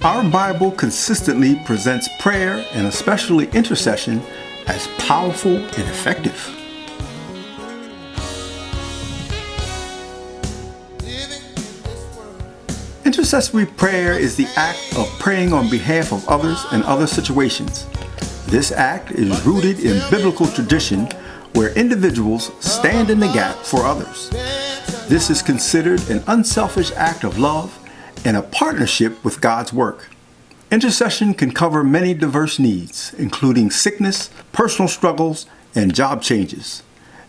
Our Bible consistently presents prayer, and especially intercession, as powerful and effective. Intercessory prayer is the act of praying on behalf of others in other situations. This act is rooted in biblical tradition where individuals stand in the gap for others. This is considered an unselfish act of love and a partnership with God's work. Intercession can cover many diverse needs, including sickness, personal struggles, and job changes,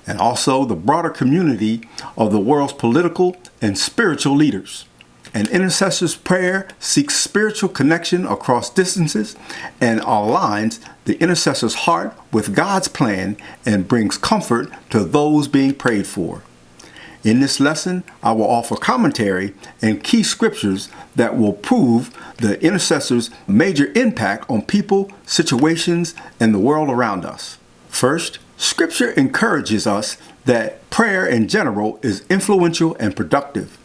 and also the broader community of the world's political and spiritual leaders. An intercessor's prayer seeks spiritual connection across distances and aligns the intercessor's heart with God's plan and brings comfort to those being prayed for. In this lesson, I will offer commentary and key scriptures that will prove the intercessor's major impact on people, situations, and the world around us. First, Scripture encourages us that prayer in general is influential and productive.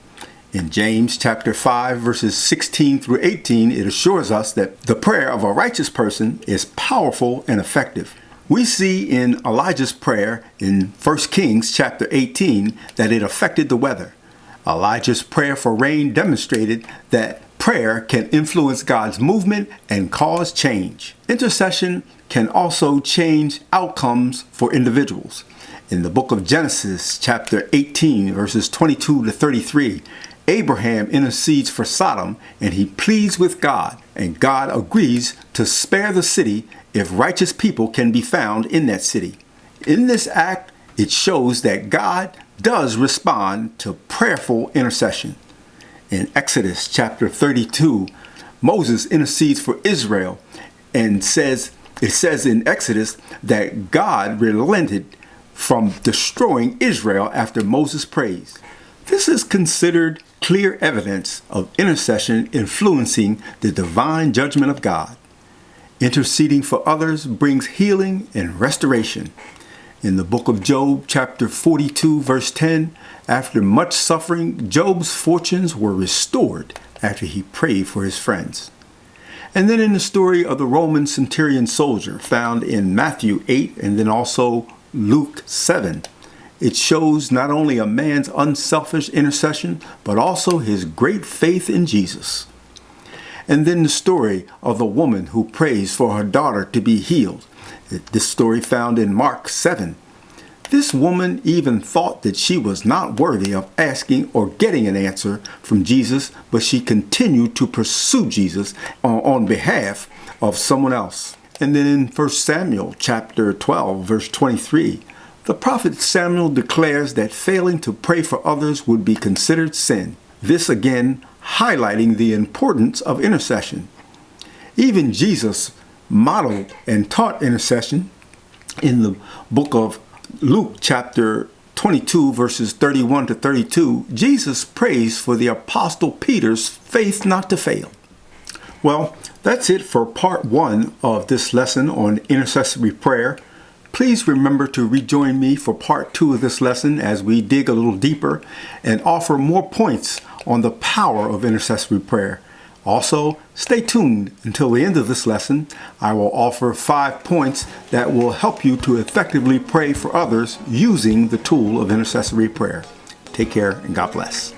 In James chapter 5, verses 16 through 18, it assures us that the prayer of a righteous person is powerful and effective. We see in Elijah's prayer in 1 Kings chapter 18 that it affected the weather. Elijah's prayer for rain demonstrated that prayer can influence God's movement and cause change. Intercession can also change outcomes for individuals. In the book of Genesis chapter 18, verses 22 to 33, Abraham intercedes for Sodom and he pleads with God, and God agrees to spare the city if righteous people can be found in that city. In this act, it shows that God does respond to prayerful intercession. In Exodus chapter 32, Moses intercedes for Israel and it says in Exodus that God relented from destroying Israel after Moses prays. This is considered clear evidence of intercession influencing the divine judgment of God. Interceding for others brings healing and restoration. In the book of Job, chapter 42, verse 10, after much suffering, Job's fortunes were restored after he prayed for his friends. And then in the story of the Roman centurion soldier found in Matthew 8 and then also Luke 7, it shows not only a man's unselfish intercession, but also his great faith in Jesus. And then the story of the woman who prays for her daughter to be healed. This story found in Mark 7. This woman even thought that she was not worthy of asking or getting an answer from Jesus, but she continued to pursue Jesus on behalf of someone else. And then in 1 Samuel chapter 12, verse 23, the prophet Samuel declares that failing to pray for others would be considered sin. This again highlighting the importance of intercession. Even Jesus modeled and taught intercession in the book of Luke chapter 22 verses 31 to 32. Jesus prays for the apostle Peter's faith not to fail. Well, that's it for part 1 of this lesson on intercessory prayer. Please remember to rejoin me for part 2 of this lesson as we dig a little deeper and offer more points on the power of intercessory prayer. Also, stay tuned until the end of this lesson. I will offer 5 points that will help you to effectively pray for others using the tool of intercessory prayer. Take care and God bless.